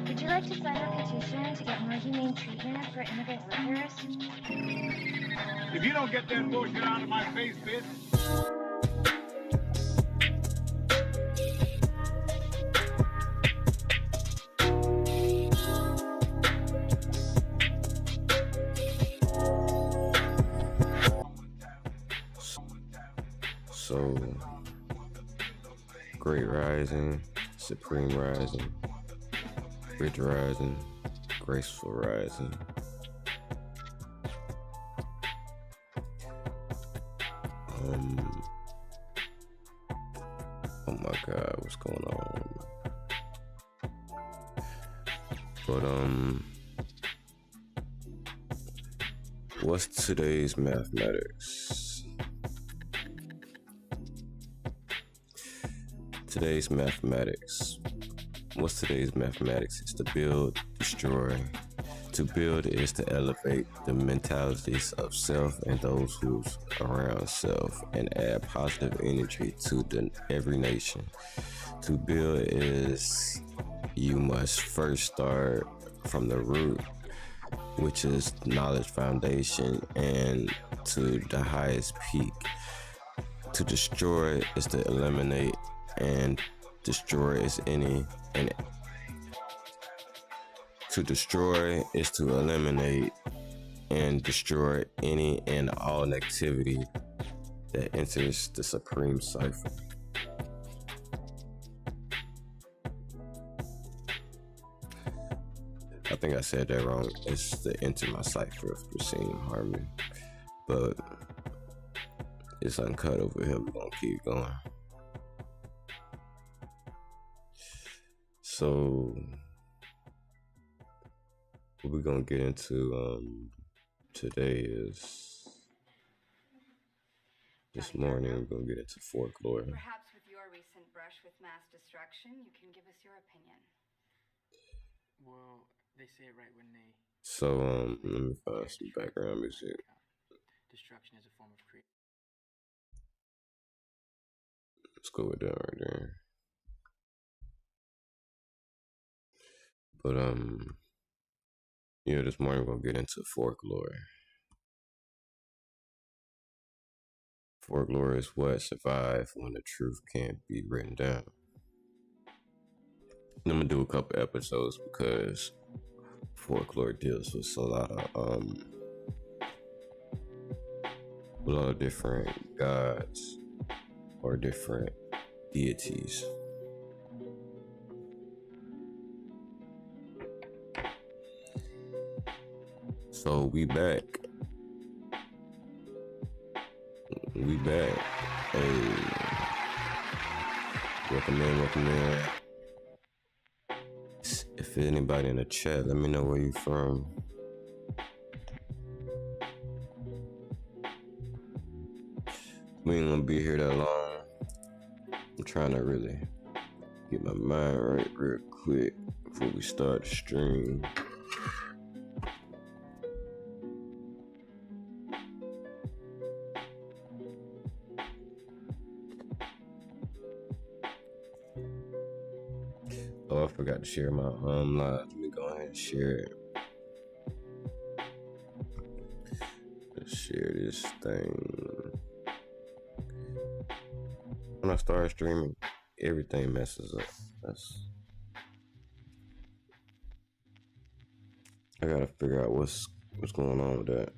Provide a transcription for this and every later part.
Would you like to sign a petition to get more humane treatment for immigrant workers? If you don't get that bullshit out of my face, bitch. So, Great Rising, Supreme Rising, Rich Rising, Graceful Rising. Oh my God, what's going on? But what's today's mathematics? Today's mathematics. What's today's mathematics? It's to build, destroy. To build is to elevate the mentalities of self and those who's around self and add positive energy to every nation. To build is you must first start from the root, which is knowledge foundation, and to the highest peak. To destroy is to eliminate, and destroy is to destroy is to eliminate and destroy any and all negativity that enters the supreme cipher. I think I said that wrong. It's to enter my cipher of pristine harmony, but it's uncut over here. We're gonna keep going. So what we're gonna get into today is this morning we're gonna get into folklore. Perhaps with your recent brush with mass destruction, you can give us your opinion. Well, they say it right when they. So let me find some background music. Destruction is a form of creation. Let's go with that right there. But yeah, this morning we're gonna get into folklore. Folklore is what survives when the truth can't be written down. I'm gonna do a couple episodes because folklore deals with a lot of different gods or different deities. So we back. Hey, welcome in. If anybody in the chat, let me know where you from. We ain't gonna be here that long. I'm trying to really get my mind right real quick before we start the stream. Oh, I forgot to share my live. Let me go ahead and share it. Let's share this thing. When I start streaming, everything messes up. I gotta figure out what's going on with that.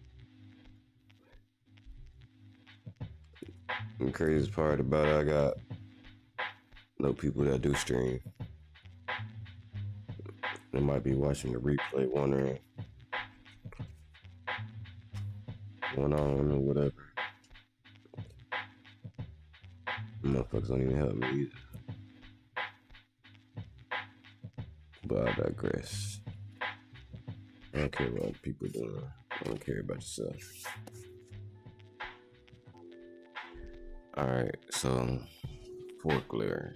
The craziest part about it, I got no people that do stream. They might be watching the replay, wondering going on or whatever. Motherfuckers don't even help me either. But I digress. I don't care what people doing. I don't care about yourself. Alright, so folklore.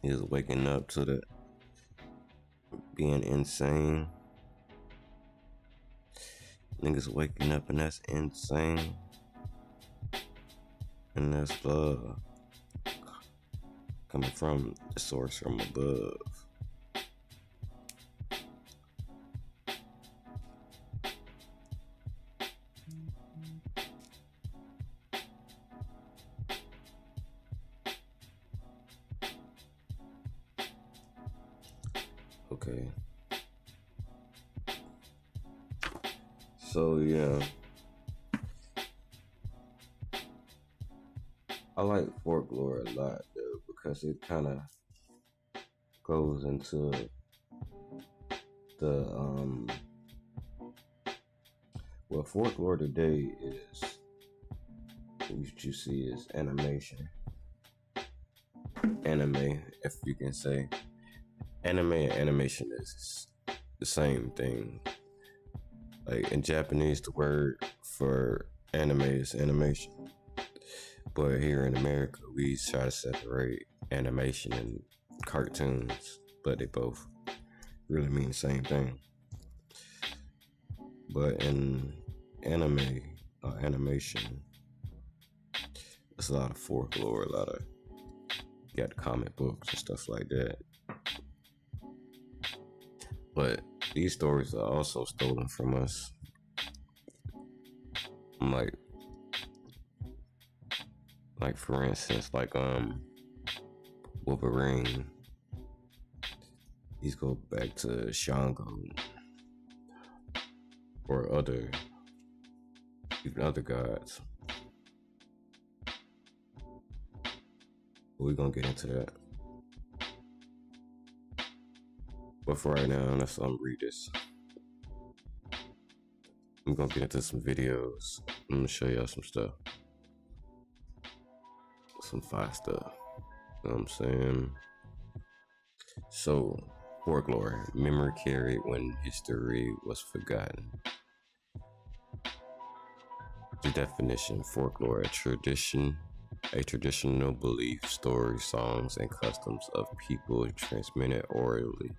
Is waking up to the being insane. Niggas waking up and that's insane. And that's coming from the source from above. Okay. So yeah. I like folklore a lot though because it kind of goes into the well, folklore today is what you see is animation. Anime, if you can say. Anime and animation is the same thing. Like in Japanese, the word for anime is animation. But here in America, we try to separate animation and cartoons, but they both really mean the same thing. But in anime or animation, there's a lot of folklore, you got comic books and stuff like that. But these stories are also stolen from us. Like for instance, Wolverine. These go back to Shango or even other gods. We're gonna get into that. But for right now, let's read this. I'm gonna get into some videos. I'm gonna show y'all some stuff. Some fire stuff. You know what I'm saying? So, folklore, memory carried when history was forgotten. The definition: folklore, a traditional belief, stories, songs, and customs of people transmitted orally.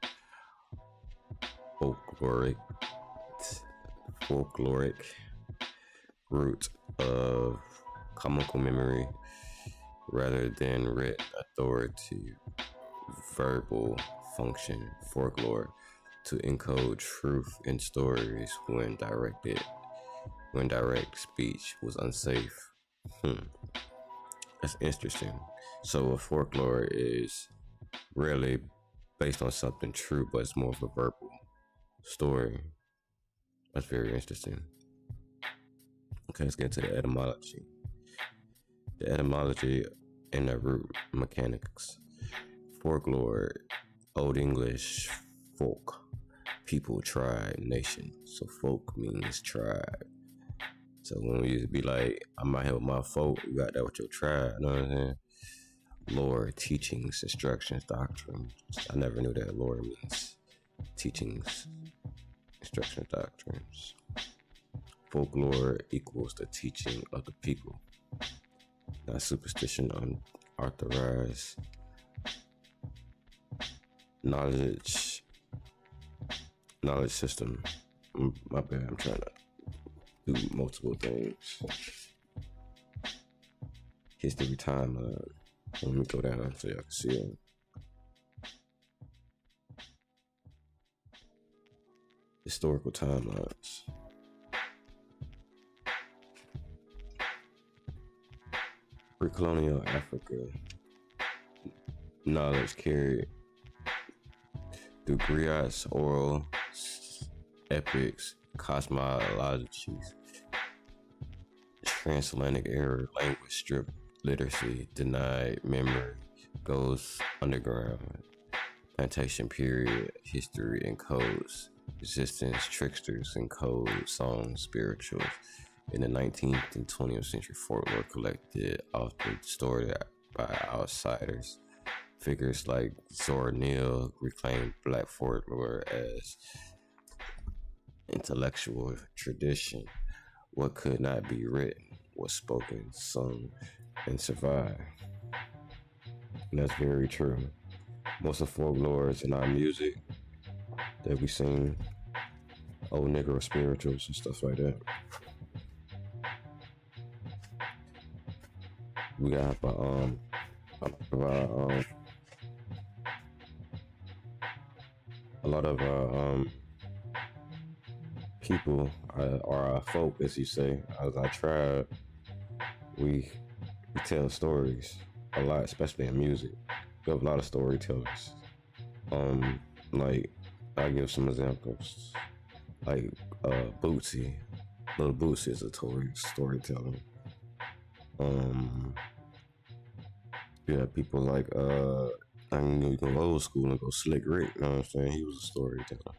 Folkloric root of comical memory rather than written authority, verbal function. Folklore to encode truth in stories when direct speech was unsafe. That's interesting. So a folklore is really based on something true, but it's more of a verbal story. That's very interesting. Okay, let's get into the etymology. The etymology and the root mechanics. Folklore, Old English, folk, people, tribe, nation. So folk means tribe. So when we used to be like, I might help my folk, you got that with your tribe, you know what I'm saying? Lore, teachings, instructions, doctrine. I never knew that lore means teachings, instructions, doctrines. Folklore equals the teaching of the people, not superstition, unauthorized knowledge system. My bad, I'm trying to do multiple things. History timeline. Let me go down so y'all can see it. Historical timelines. Pre-colonial Africa, knowledge carried through griots, oral epics, cosmologies, transatlantic era language stripped literacy, denied memory, goes underground, plantation period, history and codes, resistance, tricksters and code, songs, spirituals. In the 19th and 20th century, folklore collected, often distorted by outsiders. Figures like Zora Neale reclaimed Black folklore as intellectual tradition. What could not be written was spoken, sung, and survived. And that's very true. Most of folklore is in our music that we sing, old Negro spirituals and stuff like that. We got a lot of people or our folk, as you say, as our tribe, we tell stories a lot, especially in music. We have a lot of storytellers. Like I'll give some examples. Like Bootsy, Little Bootsy is a storyteller. Yeah, people like I mean, you go old school and go Slick Rick. You know what I'm saying? He was a storyteller.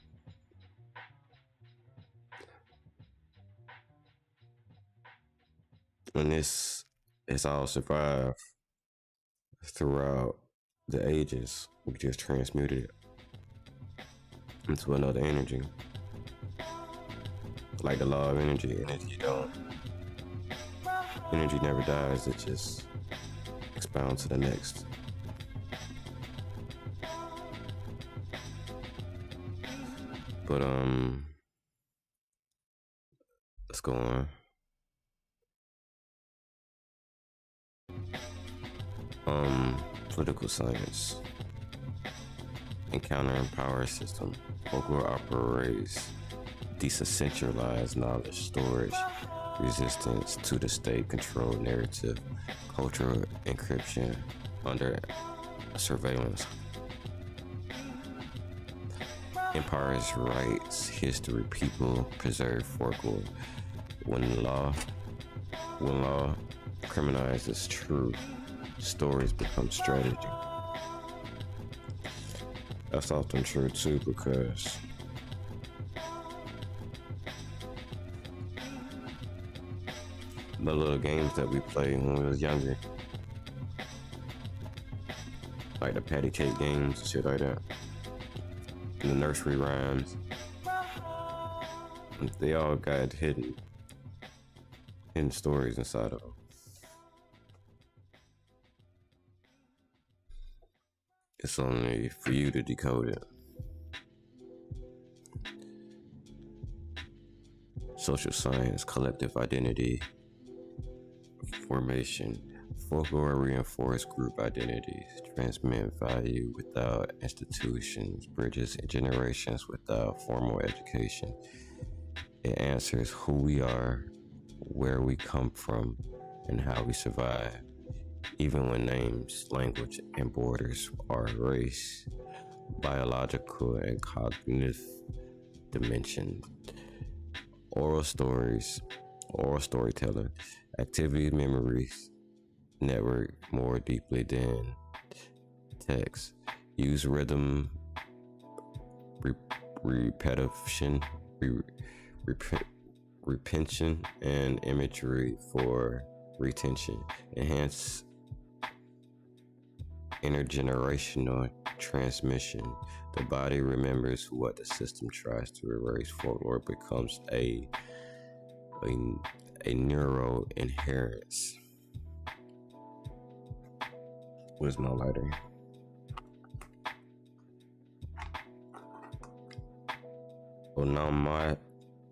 And this has all survived throughout the ages. We just transmuted it into another energy. Like the law of energy. Energy never dies, it just expounds to the next. But let's go on. Political science. Encountering power system. Folklore operates decentralized knowledge storage, resistance to the state-controlled narrative, cultural encryption under surveillance. Empire's rights, history, people preserve folklore. When law criminalizes truth, stories become strategy. That's often true too, because the little games that we played when we was younger, like the patty cake games and shit like that, and the nursery rhymes, they all got hidden stories inside of them. It's only for you to decode it. Social science, collective identity formation. Folklore reinforce group identities, transmit value without institutions, bridges generations without formal education. It answers who we are, where we come from, and how we survive, even when names, language, and borders are erased. Biological and cognitive dimension. Oral storytelling, activity memories, network more deeply than text. Use rhythm, repetition, repension, and imagery for retention. Enhance intergenerational transmission. The body remembers what the system tries to erase. Folklore becomes a neural inheritance. Where's my lighter?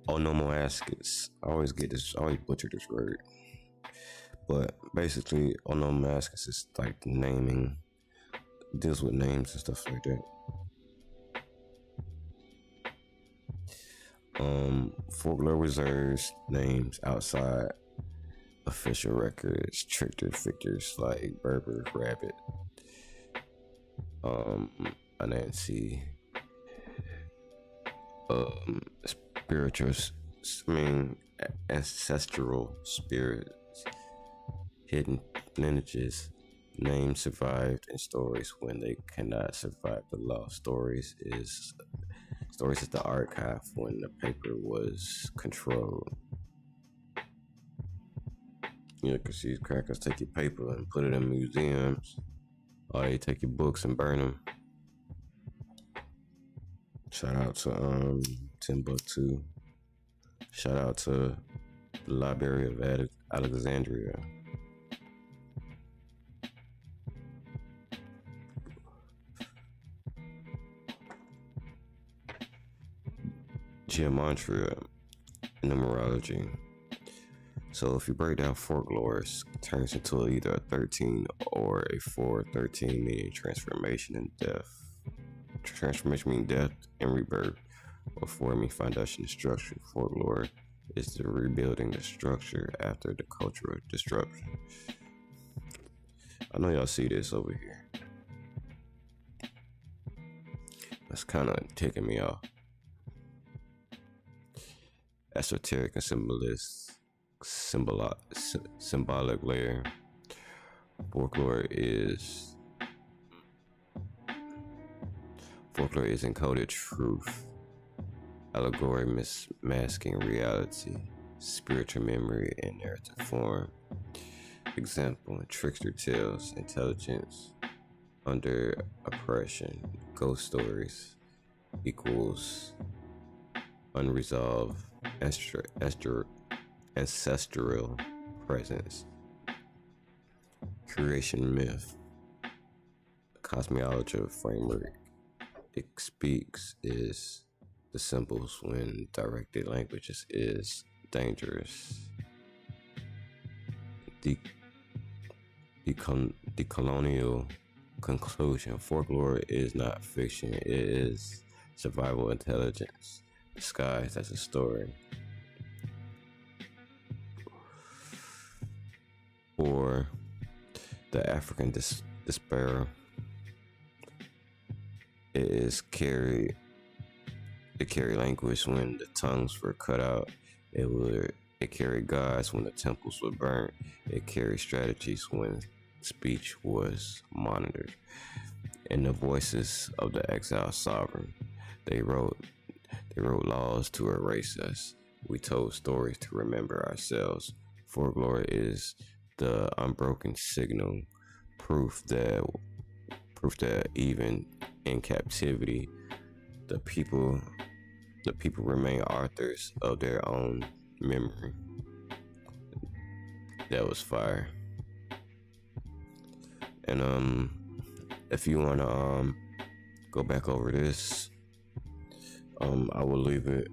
Onomasticus. I always butcher this word. But basically, onomasticus is like naming, deals with names and stuff like that. Folklore reserves names outside official records, trickster figures like Berber, Rabbit, um, Anansi, spiritual, ancestral spirits, hidden lineages, names survived in stories when they cannot survive the law. Stories is the archive when the paper was controlled. You know, cause these crackers take your paper and put it in museums, or they take your books and burn them. Shout out to Timbuktu. Shout out to the Library of Alexandria. Geometry, numerology. So if you break down folklore, it turns into either a 13 or a 413, meaning transformation and death. Transformation meaning death and rebirth, or forming foundation and structure. Folklore is the rebuilding the structure after the cultural disruption. I know y'all see this over here. That's kind of ticking me off. Esoteric and symbolic layer. Folklore is encoded truth, allegory masking reality, spiritual memory in narrative form. Example: trickster tales, intelligence under oppression, ghost stories equals unresolved ancestral presence. Creation myth, cosmology framework. It speaks is the symbols when directed languages is dangerous. The colonial conclusion: folklore is not fiction, it is survival intelligence disguised as a story. Or the African despair. It carried language when the tongues were cut out. It carried gods when the temples were burnt. It carried strategies when speech was monitored. In the voices of the exiled sovereign, they wrote laws to erase us. We told stories to remember ourselves. Folklore is the unbroken signal, proof that even in captivity, the people remain authors of their own memory. That was fire. And if you wanna go back over this, I will leave it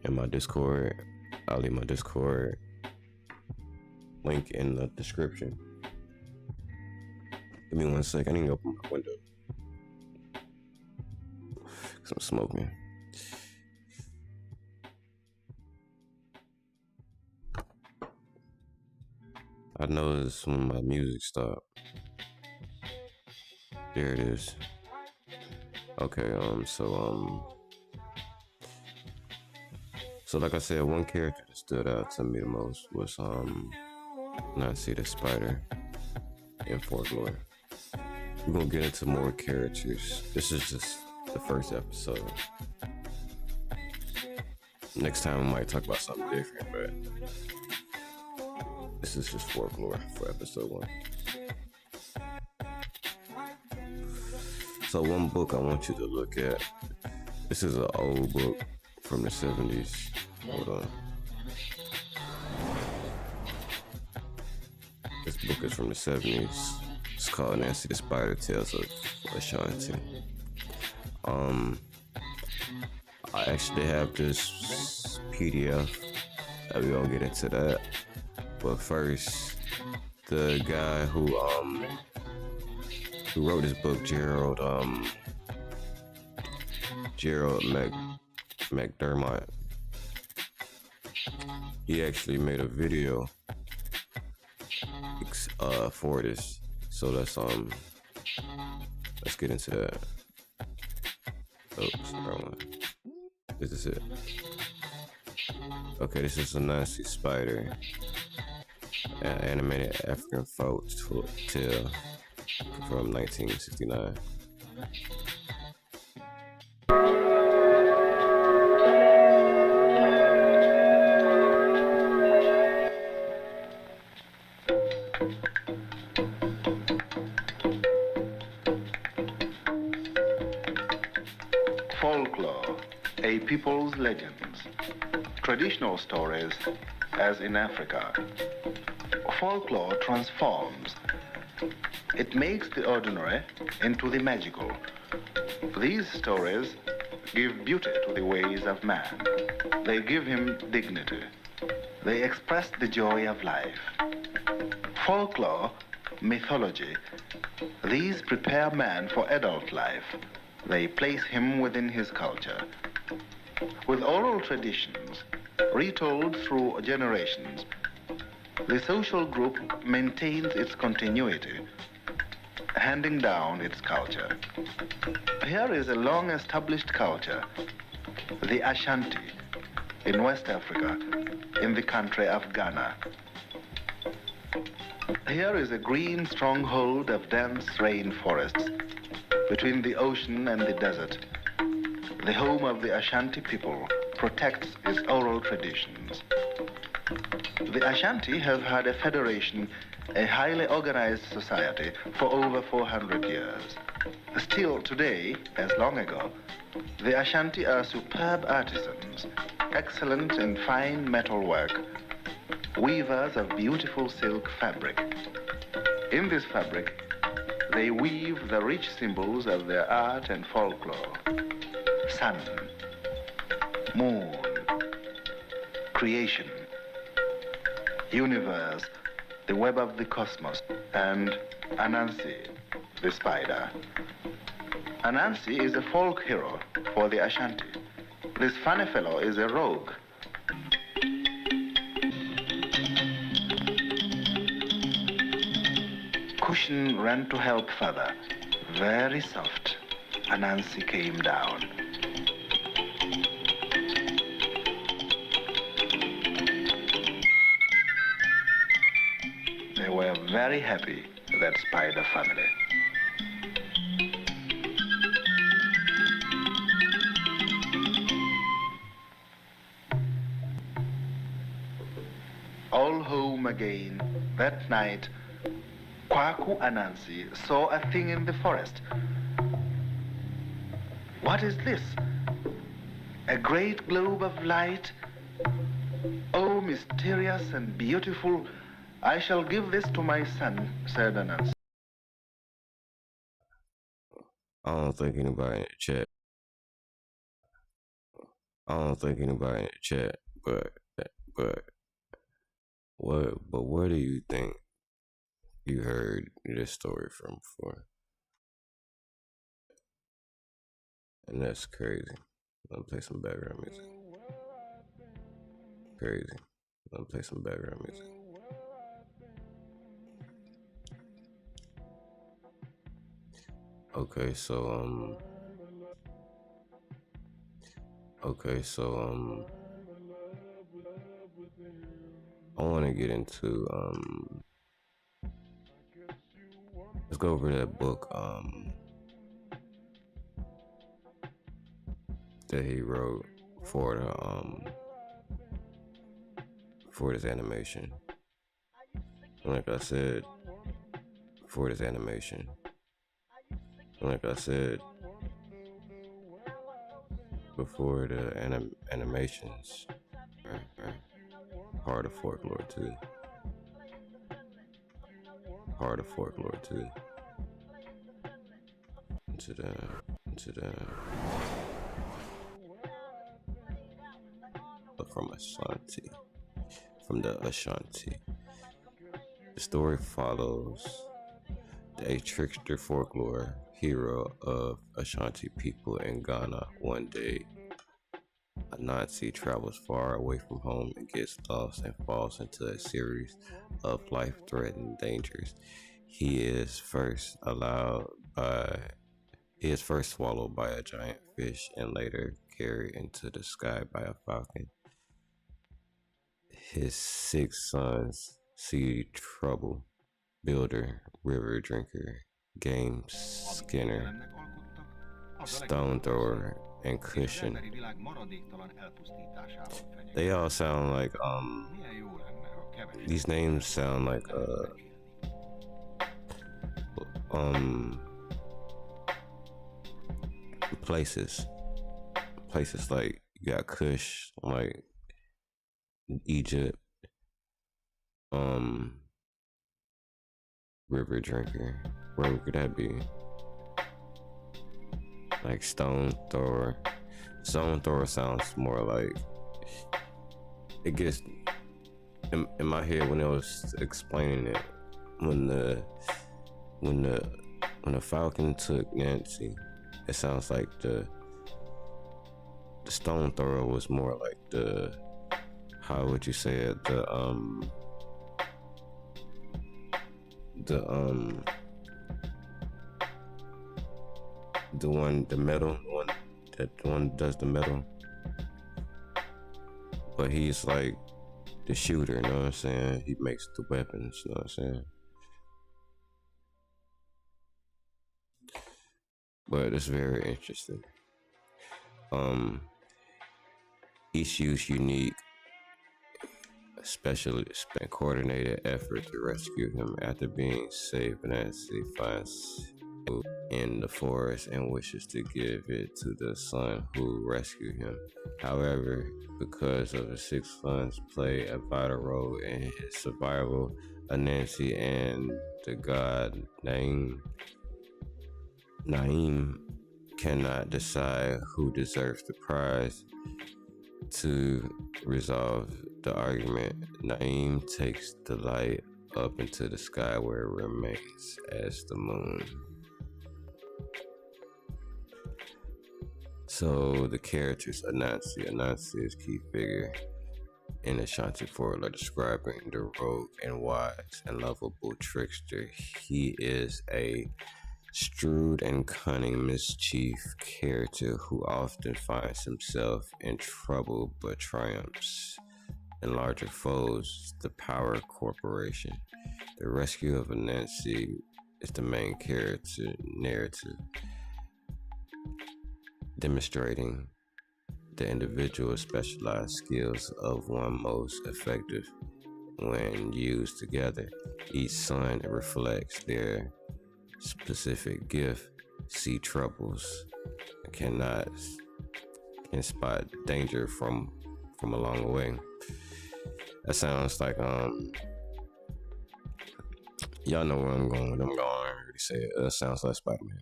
in my Discord. I'll leave my Discord link in the description. Give me 1 sec. I need to open my window because I'm smoking. I noticed when my music stopped. There it is. Okay, so like I said, one character that stood out to me the most was Nancy the Spider in Folklore. We're gonna get into more characters. This is just the first episode. Next time we might talk about something different, but this is just Folklore for episode 1. So one book I want you to look at. This is an old book from the 70s. Hold on. This book is from the 70s. It's called Nancy the Spider Tales of Ashanti. I actually have this PDF. We gonna get into that. But first, the guy who wrote this book, Gerald McDermott, he actually made a video for this. So let's let's get into that. Oops, wrong one. This is it. Okay, this is a Nancy Spider, an animated African folk tale from 1969. Folklore, a people's legends, traditional stories as in Africa. Folklore transforms. It makes the ordinary into the magical. These stories give beauty to the ways of man. They give him dignity. They express the joy of life. Folklore, mythology, these prepare man for adult life. They place him within his culture. With oral traditions, retold through generations, the social group maintains its continuity, handing down its culture. Here is a long-established culture, the Ashanti, in West Africa, in the country of Ghana. Here is a green stronghold of dense rainforests between the ocean and the desert. The home of the Ashanti people protects its oral traditions. The Ashanti have had a federation, a highly organized society for over 400 years. Still today, as long ago, the Ashanti are superb artisans, excellent in fine metalwork, weavers of beautiful silk fabric. In this fabric, they weave the rich symbols of their art and folklore. Sun, moon, creation, universe, the web of the cosmos, and Anansi, the spider. Anansi is a folk hero for the Ashanti. This funny fellow is a rogue. Cushion ran to help father. Very soft, Anansi came down. They were very happy, that spider family. All home again that night, Kwaku Anansi saw a thing in the forest. What is this? A great globe of light? Oh, mysterious and beautiful. I shall give this to my son, said Anansi. I don't think anybody in the chat. But where do you think you heard this story from before? And that's crazy. I'm gonna play some background music. Crazy. I'm gonna play some background music. Okay, so I want to get into let's go over that book that he wrote for the for this animation. Like I said, for this animation. Like I said before, the animations are part of folklore too. Part of folklore too. Into the from the Ashanti. The story follows a trickster folklore hero of Ashanti people in Ghana. One day, Anansi travels far away from home and gets lost and falls into a series of life-threatening dangers. He is first allowed by He is first swallowed by a giant fish and later carried into the sky by a falcon. His 6 sons, Sea Trouble, Builder, River Drinker, Game Skinner, Stone Thrower, and Cushion. They all sound like these names sound like places like you got Kush, like Egypt, River Drinker. Where could that be? Like Stone Thrower. Stone Thrower sounds more like it gets in my head when I was explaining it. When the Falcon took Nancy, it sounds like the Stone Thrower was more like how would you say it? The one that does the metal, but he's like the shooter, you know what I'm saying? He makes the weapons, you know what I'm saying? But it's very interesting. Each use unique, specially spent coordinated effort to rescue him after being saved. Nancy finds in the forest and wishes to give it to the son who rescued him. However, because of the 6 sons play a vital role in his survival, Anansi and the god Naim cannot decide who deserves the prize. To resolve the argument, Naim takes the light up into the sky where it remains as the moon. So the characters Anansi is key figure in Ashanti folklore, describing the rogue and wise and lovable trickster. He is a shrewd and cunning mischief character who often finds himself in trouble but triumphs in larger foes, the Power Corporation. The rescue of Anansi is the main character narrative, demonstrating the individual specialized skills of one most effective when used together. Each son reflects their specific gift. See troubles can spot danger from a long way. That sounds like y'all know where I'm going. I already say it. That sounds like Spider-Man.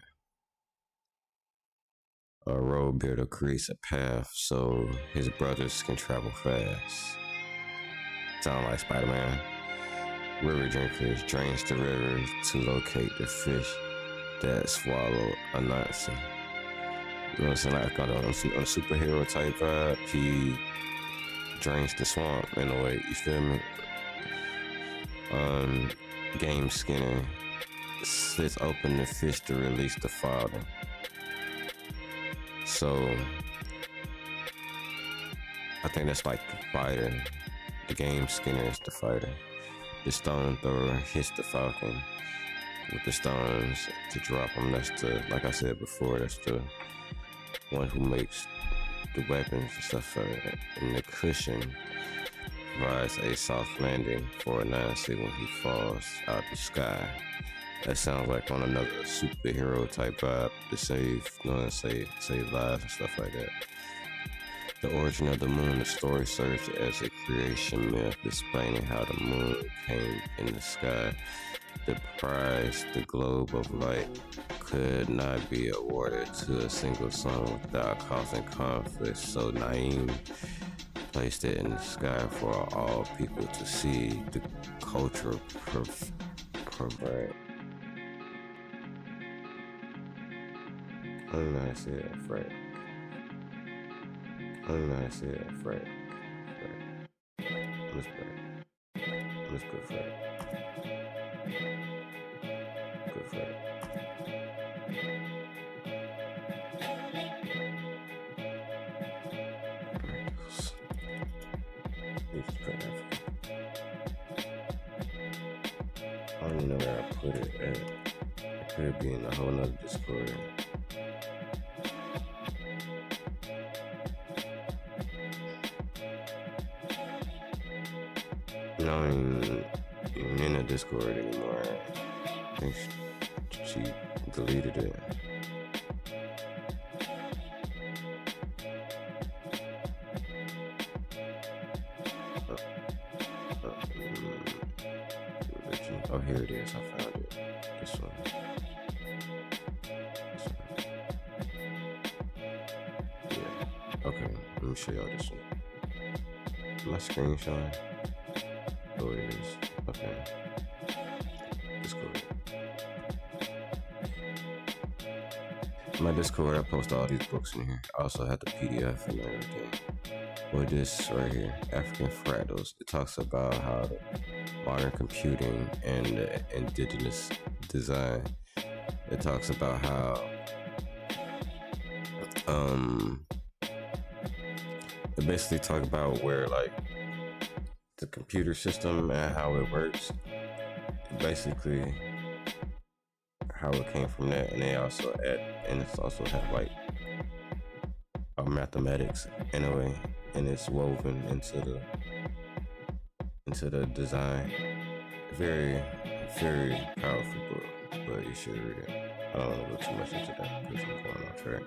A road builder creates a path so his brothers can travel fast. Sound like Spider-Man. River drinkers drains the river to locate the fish that swallow Anansi. You know what I'm saying? Like on a superhero type vibe, he drains the swamp in a way, you feel me? Game Skinner slits open the fish to release the father. So I think that's like the fighter. The Game Skinner is the fighter. The Stone Thrower hits the Falcon with the stones to drop him. That's like I said before, that's the one who makes the weapons and stuff like that. And the Cushion provides a soft landing for Anansi when he falls out the sky. That sounds like on another superhero type vibe to save lives and stuff like that. The origin of the moon, the story serves as a creation myth explaining how the moon came in the sky. The prize, the globe of light, could not be awarded to a single son without causing conflict, so Naim placed it in the sky for all people to see. The cultural provide. I don't know how to say that, Fred. I don't know how to say that, Fred. Let's go, Fred. Good Fred. put it at. It could be in a whole nother Discord. No, even in the Discord anymore. I think she deleted it. Oh, here it is. I found it. This one. Yeah. Okay. Let me show y'all this one. My screen showing. Oh, it is. Okay. Discord. My Discord, I post all these books in here. I also have the PDF and everything. With this right here, African Fractals, it talks about how modern computing and the indigenous design. It talks about how it basically talk about where like the computer system and how it works. Basically how it came from that, and they also add, and it's also have like mathematics in a way, and it's woven into the design. Very, very powerful book, but you should read it. I don't want to go too much into that because I'm going off track.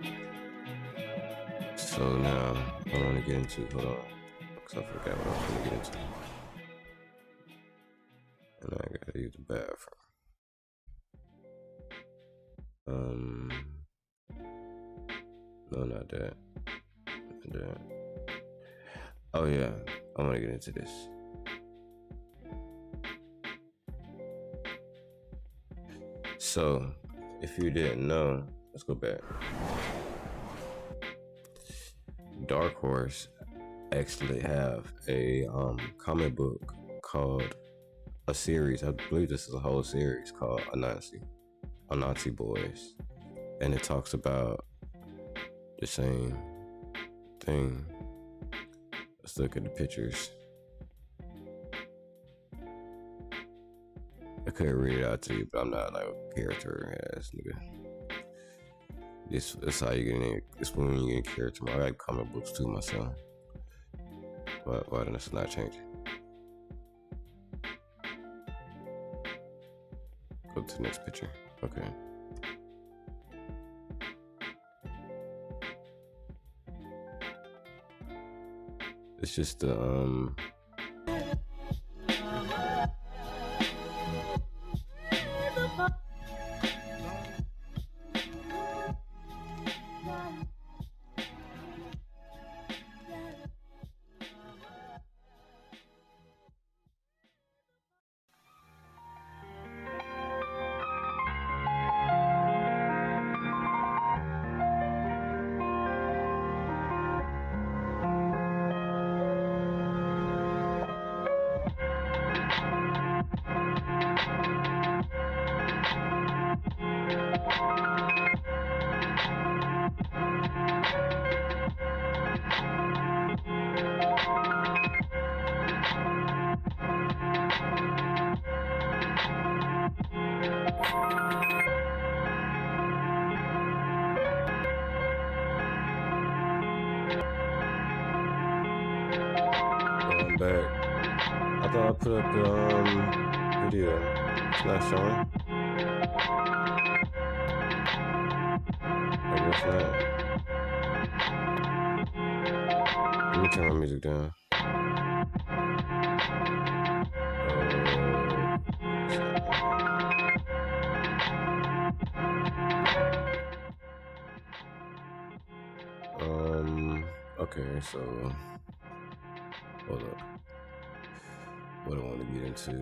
So now I want to get into, hold on, because I forgot what I was going to get into. And I gotta use the bathroom. No, not that. Not that. Oh yeah, I want to get into this. So, if you didn't know, let's go back. Dark Horse actually have a comic book called a series. I believe this is a whole series called Anansi Boys, and it talks about the same thing. Let's look at the pictures. I couldn't read it out to you, but I'm not like a character ass nigga. This how you get in. It's when you get a character. I like comic books too myself. But why then it's not changing? Go to the next picture. Okay. It's just the I'm back. I thought I put up the video. It's not showing. I guess not. Let me turn my music down. Okay, so hold up. What I want to get into.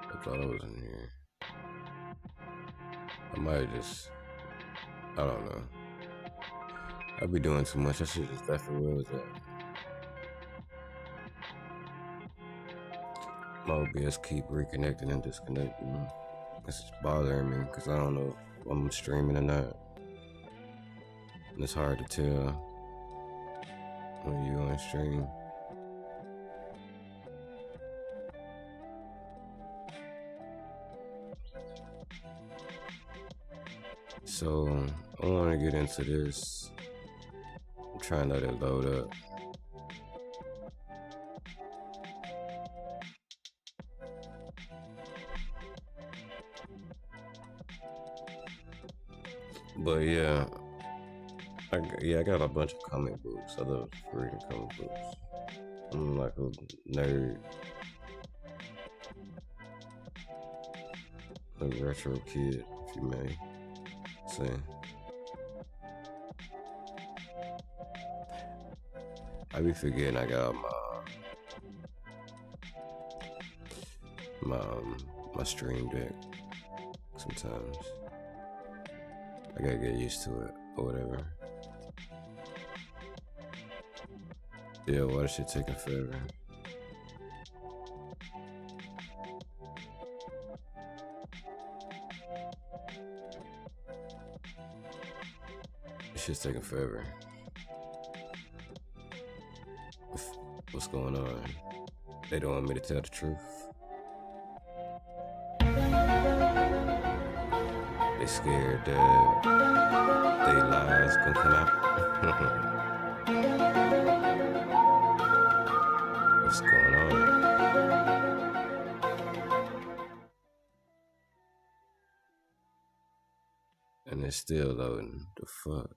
I thought I was in here. I might just, I don't know. I be doing too much. I should just left it where it was at. My OBS keep reconnecting and disconnecting. It's bothering me because I don't know if I'm streaming or not. And it's hard to tell when you on stream. So I want to get into this. I'm trying to let it load up. But yeah, I got a bunch of comic books. I love reading comic books. I'm like a nerd, a retro kid, if you may say. I be forgetting I got my stream deck sometimes. I gotta get used to it or whatever. Yeah, why this shit taking forever? This shit's taking forever. What's going on? They don't want me to tell the truth. They scared that they lies gonna come out. What's going on? And it's still loading. The fuck?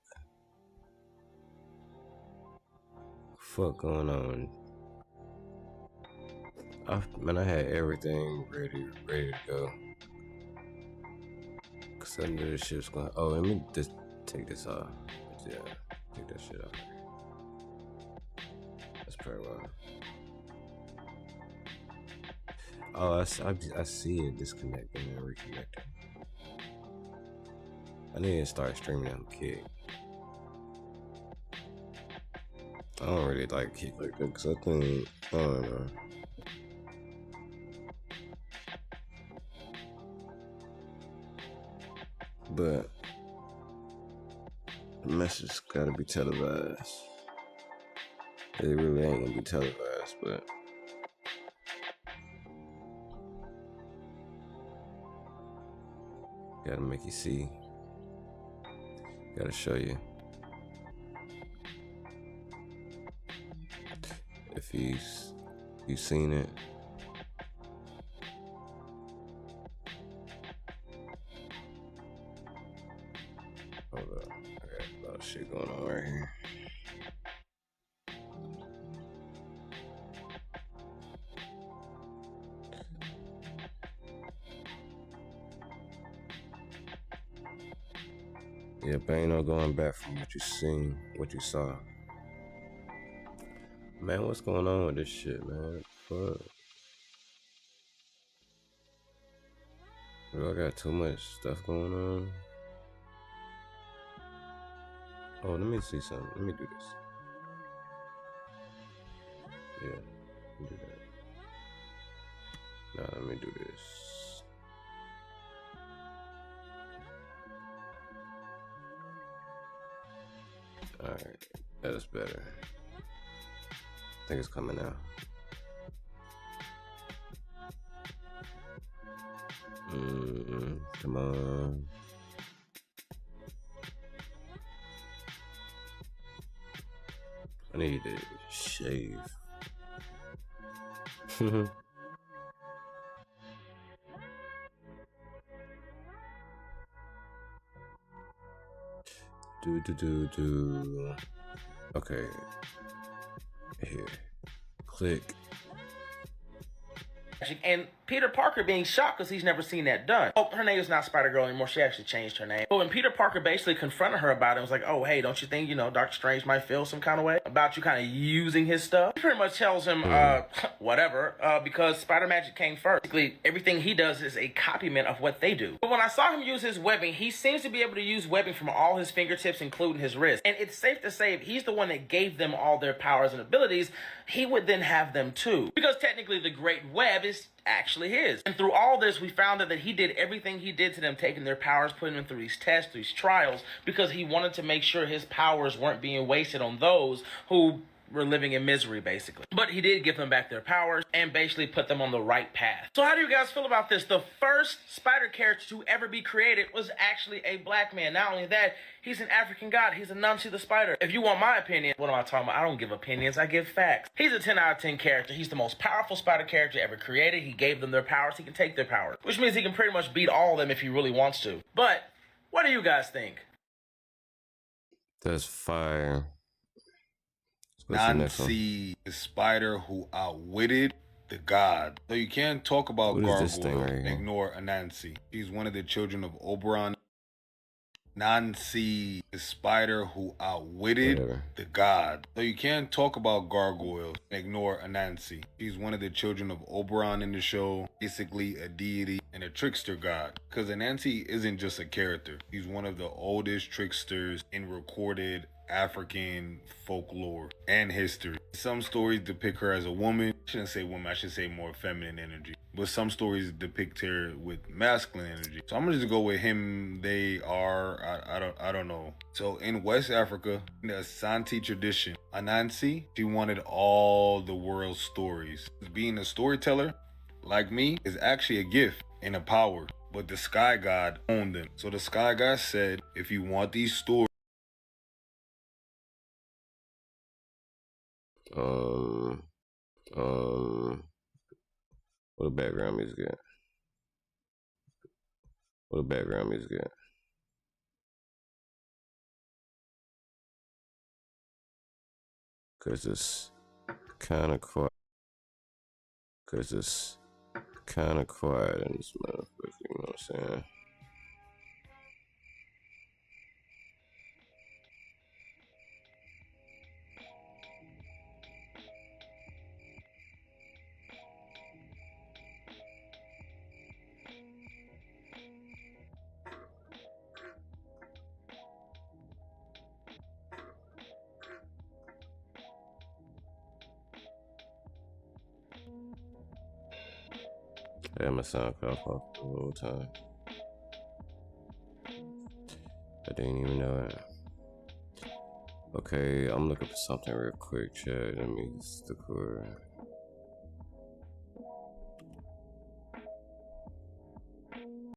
Fuck going on? Man, I had everything ready to go. Cause I knew this shit was going. Oh, let me just take this off. Yeah, take that shit off. That's pretty well. Oh, I see it disconnecting and reconnecting. I need to start streaming on Kick. I don't really like Kick like that because I think, I don't know. But the message gotta be televised. It really ain't gonna be televised, but gotta make you see. Gotta show you. If you've seen it. Hold up. I got a lot of shit going on right here. Yeah, but ain't no going back from what you seen, what you saw. Man, what's going on with this shit, man? Fuck. Bro, I got too much stuff going on. Oh, let me see something. Let me do this. Yeah, let me do that. Now let me do this. Alright, that's better. I think it's coming out. Come on. I need to shave. Do. Okay. Here. Click. And Peter Parker being shocked because he's never seen that done. Oh, her name is not Spider-Girl anymore. She actually changed her name. But when Peter Parker basically confronted her about it, was like, oh, hey, don't you think, Doctor Strange might feel some kind of way about you kind of using his stuff? He pretty much tells him, whatever, because Spider-Magic came first. Basically, everything he does is a copyment of what they do. But when I saw him use his webbing, he seems to be able to use webbing from all his fingertips, including his wrist. And it's safe to say if he's the one that gave them all their powers and abilities, he would then have them too. Because technically the Great Web is actually his. And through all this, we found out that he did everything he did to them, taking their powers, putting them through these tests, these trials, because he wanted to make sure his powers weren't being wasted on those who were living in misery, basically. But he did give them back their powers and basically put them on the right path. So how do you guys feel about this? The first spider character to ever be created was actually a black man. Not only that, he's an African god. He's Anansi the Spider. If you want my opinion, what am I talking about? I don't give opinions. I give facts. He's a 10 out of 10 character. He's the most powerful spider character ever created. He gave them their powers. He can take their powers, which means he can pretty much beat all of them if he really wants to. But what do you guys think? That's fire. What's the next one? Nancy, the spider who outwitted the god. So you can't talk about What is this thing Gargoyle right and here? ignore Anansi. He's one of the children of Oberon. Nancy, the spider who outwitted Whatever. the god. So you can't talk about gargoyles and ignore Anansi. He's one of the children of Oberon in the show, basically a deity and a trickster god. Because Anansi isn't just a character. He's one of the oldest tricksters in recorded African folklore and history. Some stories depict her as a woman. I shouldn't say woman, I should say more feminine energy. But some stories depict her with masculine energy. So I'm gonna just go with him, they are, I don't know. So in West Africa, in the Asante tradition, Anansi, she wanted all the world's stories. Being a storyteller, like me, is actually a gift and a power. But the sky god owned them. So the sky god said, if you want these stories, what a background music at? What a background music at? Cause it's kind of quiet. Cause it's kind of quiet in this motherfucker. You know what I'm saying? I had my SoundCloud off the whole time. I didn't even know it. Okay, I'm looking for something real quick, chat. Let me stick with